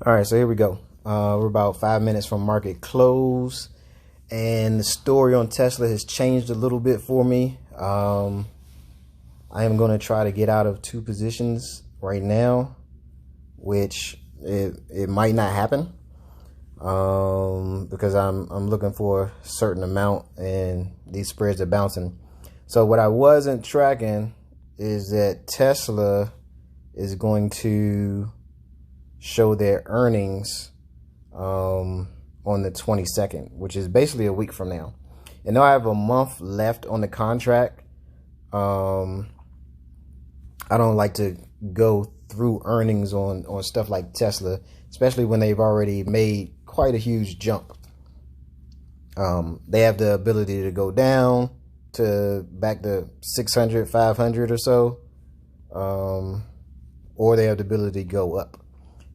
All right, so here we go. We're about 5 minutes from market close, and the story on Tesla has changed a little bit for me. I am going to try to get out of two positions right now, which it might not happen because I'm looking for a certain amount, and these spreads are bouncing. So what I wasn't tracking is that Tesla is going to show their earnings on the 22nd, which is basically a week from now. And now I have a month left on the contract. I don't like to go through earnings on stuff like Tesla, especially when they've already made quite a huge jump. They have the ability to go down to back to 600, 500 or so, or they have the ability to go up.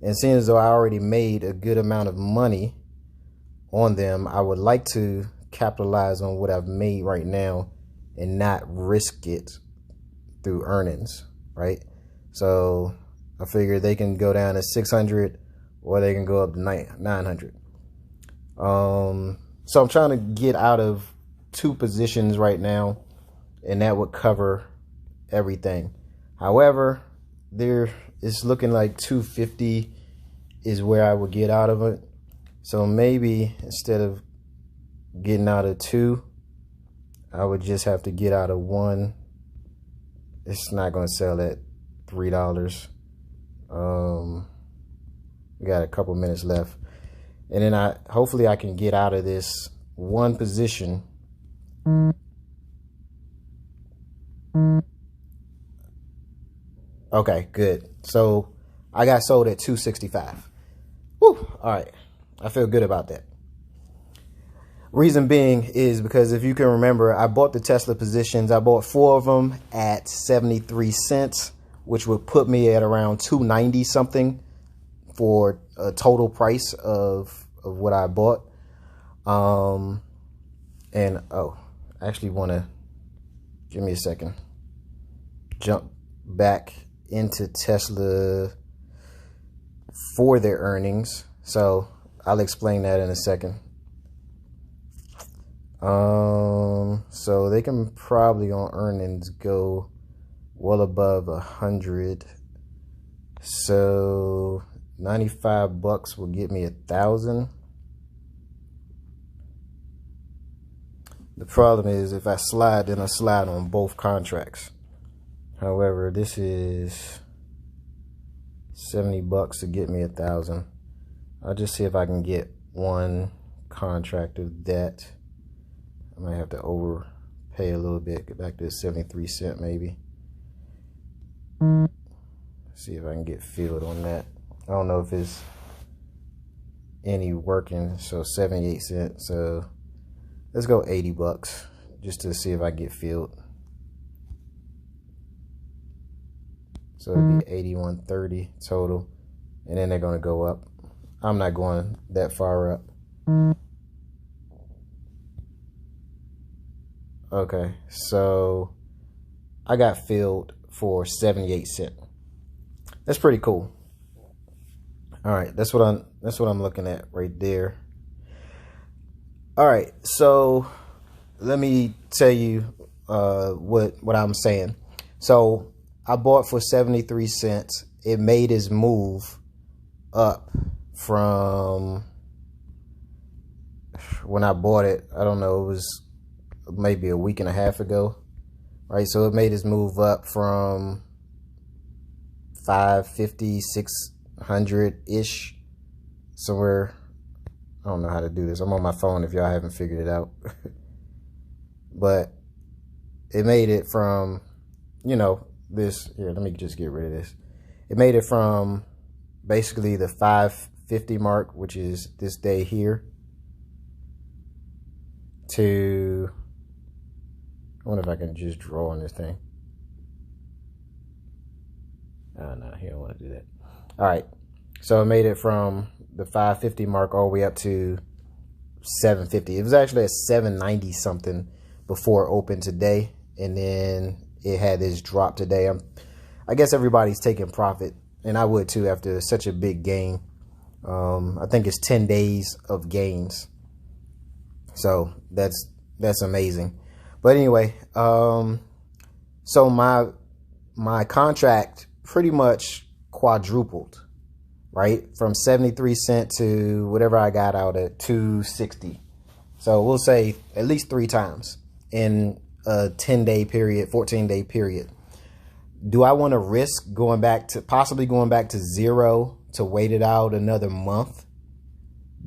And seeing as though I already made a good amount of money on them, I would like to capitalize on what I've made right now and not risk it through earnings, right? So I figure they can go down to 600 or they can go up to 900. So I'm trying to get out of two positions right now, and that would cover everything. However, it's looking like 250 is where I would get out of it. So maybe instead of getting out of two, I would just have to get out of one. It's not going to sell at $3. We got a couple minutes left, and then hopefully I can get out of this one position. Okay, good. So I got sold at 265. Woo! All right. I feel good about that. Reason being is because if you can remember, I bought the Tesla positions. I bought 4 of them at 73 cents, which would put me at around 290 something for a total price of what I bought. And I actually want to, give me a second, jump back into Tesla for their earnings. So I'll explain that in a second. So they can probably on earnings go well above 100. So $95 will get me 1,000. The problem is if I slide, then I slide on both contracts. However, this is $70 to get me 1,000. I'll just see if I can get one contract of that. I might have to overpay a little bit, get back to 73 cents maybe. See if I can get filled on that. I don't know if it's any working. So 78 cents. So let's go $80 just to see if I get filled. So it'd be 81.30 total, and then they're going to go up. I'm not going that far up. Okay, so I got filled for 78 cents. That's pretty cool. All right, that's what I'm looking at right there. All right, so let me tell you what I'm saying. So I bought for 73 cents. It made its move up from when I bought it. I don't know, it was maybe a week and a half ago, right? So it made its move up from 550, 600-ish, somewhere. I don't know how to do this. I'm on my phone if y'all haven't figured it out. But it made it from, this. Here, let me just get rid of this. It made it from basically the 550 mark, which is this day here, to, I wonder if I can just draw on this thing. Oh, no, he don't want to do that. All right. So it made it from the 550 mark all the way up to 750. It was actually at 790 something before open today, and then it had this drop today. I guess everybody's taking profit, and I would too after such a big gain. I think it's 10 days of gains. So that's amazing. But anyway, so my contract pretty much quadrupled, right? From 73 cents to whatever I got out at 260. So we'll say at least 3 times in a 10-day period, 14-day period. Do I want to risk possibly going back to zero to wait it out another month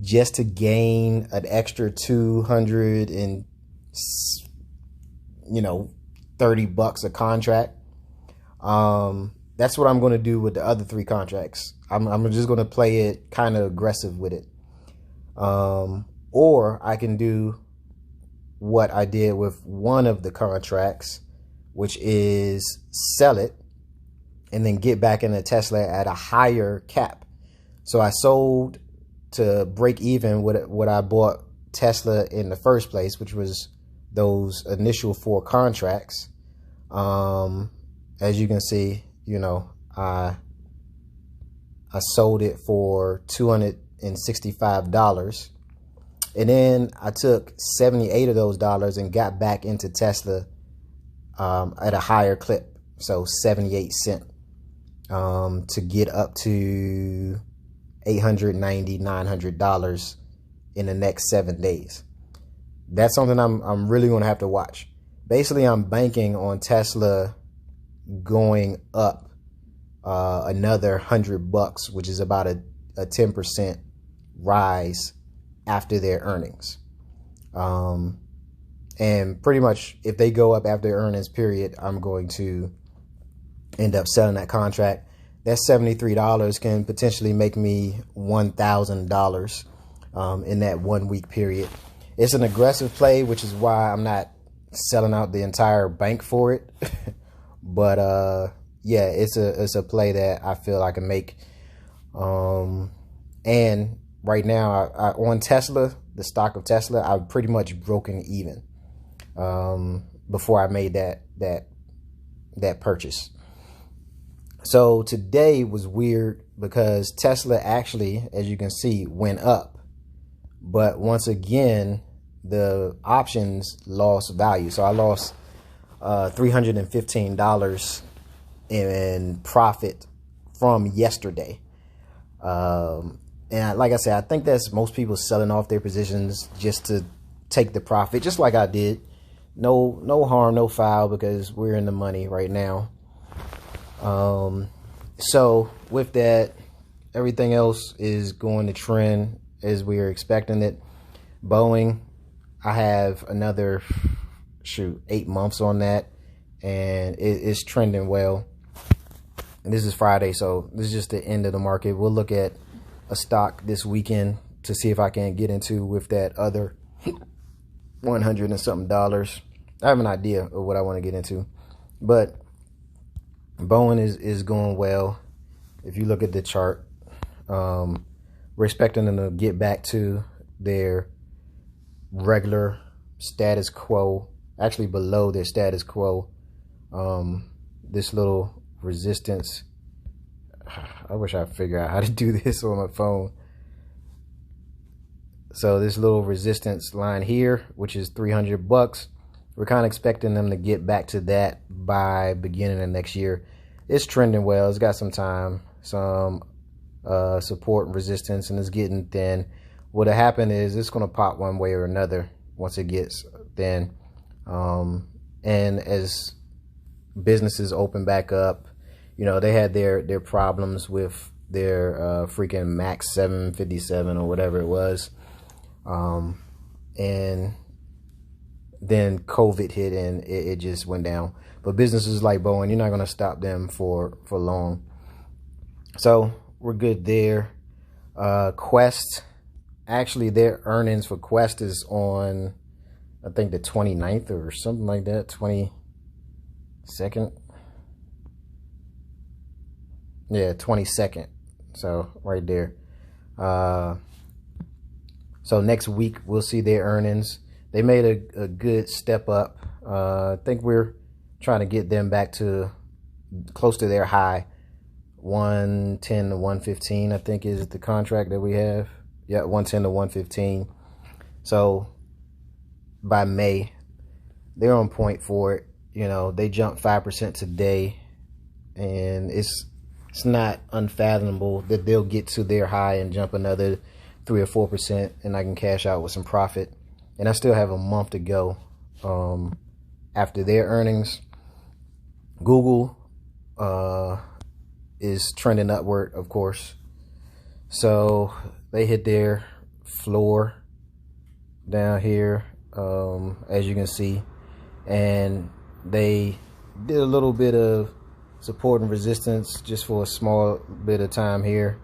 just to gain an extra 200 and, $30 a contract? That's what I'm going to do with the other 3 contracts. I'm just going to play it kind of aggressive with it. Or I can do what I did with one of the contracts, which is sell it and then get back into Tesla at a higher cap. So I sold to break even with what I bought Tesla in the first place, which was those initial 4 contracts. As you can see, I sold it for $265. And then I took 78 of those dollars and got back into Tesla at a higher clip. So 78 cents to get up to $890, $900 in the next 7 days. That's something I'm really going to have to watch. Basically, I'm banking on Tesla going up another $100, which is about a 10% rise after their earnings. And pretty much if they go up after their earnings period, I'm going to end up selling that contract. That $73 can potentially make me $1,000 in that 1 week period. It's an aggressive play, which is why I'm not selling out the entire bank for it. But yeah, it's a play that I feel I can make. And right now, on Tesla, the stock of Tesla, I've pretty much broken even before I made that purchase. So today was weird because Tesla actually, as you can see, went up. But once again, the options lost value. So I lost $315 in profit from yesterday. And like I said, I think that's most people selling off their positions just to take the profit, just like I did. No harm, no foul, because we're in the money right now. So with that, everything else is going to trend as we are expecting it. Boeing, I have another 8 months on that, and it's trending well. And this is Friday, so this is just the end of the market. We'll look at a stock this weekend to see if I can get into with that other 100 and something dollars. I have an idea of what I want to get into, but Boeing is going well. If you look at the chart, we're expecting them to get back to their regular status quo, actually below their status quo. This little resistance, I wish I figured out how to do this on my phone. So this little resistance line here, which is $300, we're kind of expecting them to get back to that by beginning of next year. It's trending well. It's got some time, some support and resistance, and it's getting thin. What'll happen is it's going to pop one way or another once it gets thin. And as businesses open back up, they had their problems with their freaking Max 757 or whatever it was. And then COVID hit and it just went down. But businesses like Boeing, you're not going to stop them for long. So we're good there. Quest, actually their earnings for Quest is on, I think, the 29th or something like that, 22nd. Yeah, 22nd. So right there. So next week we'll see their earnings. They made a good step up. I think we're trying to get them back to close to their high 110 to 115, I think, is the contract that we have. Yeah, 110 to 115. So by May, they're on point for it. You know, they jumped 5% today, and it's not unfathomable that they'll get to their high and jump another 3 or 4%, and I can cash out with some profit. And I still have a month to go after their earnings. Google is trending upward, of course. So they hit their floor down here, as you can see, and they did a little bit of support and resistance just for a small bit of time here.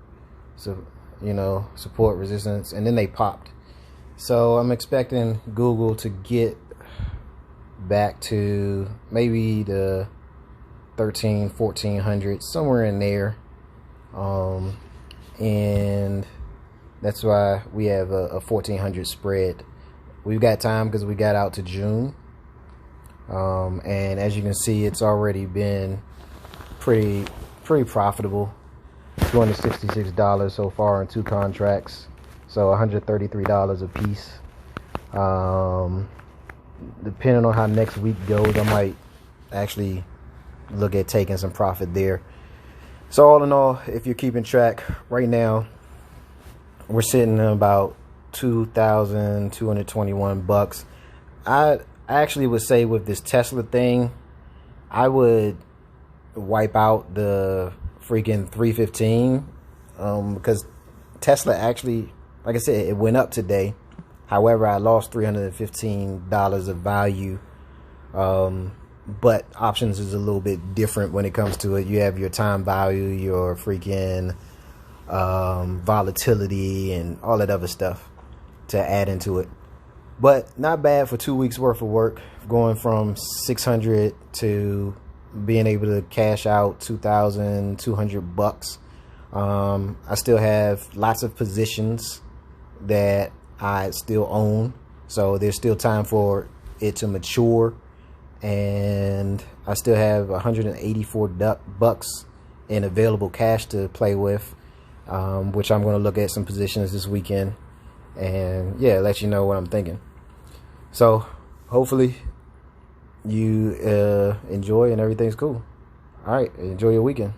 So, you know, support, resistance, and then they popped. So I'm expecting Google to get back to maybe the 1400, somewhere in there. And that's why we have a 1400 spread. We've got time because we got out to June. And as you can see, it's already been pretty profitable. $266 so far in 2 contracts, so $133 a piece. Depending on how next week goes, I might actually look at taking some profit there. So all in all, if you're keeping track, right now we're sitting at about 2,221 bucks. I actually would say with this Tesla thing, I would wipe out the freaking 315, because Tesla actually, like I said, it went up today. However, I lost $315 of value. But options is a little bit different when it comes to it. You have your time value, your freaking volatility, and all that other stuff to add into it. But not bad for 2 weeks worth of work, going from 600 to being able to cash out 2,200 bucks. I still have lots of positions that I still own, so there's still time for it to mature. And I still have 184 bucks in available cash to play with, which I'm going to look at some positions this weekend and yeah, let you know what I'm thinking. So hopefully you enjoy and everything's cool. All right, enjoy your weekend.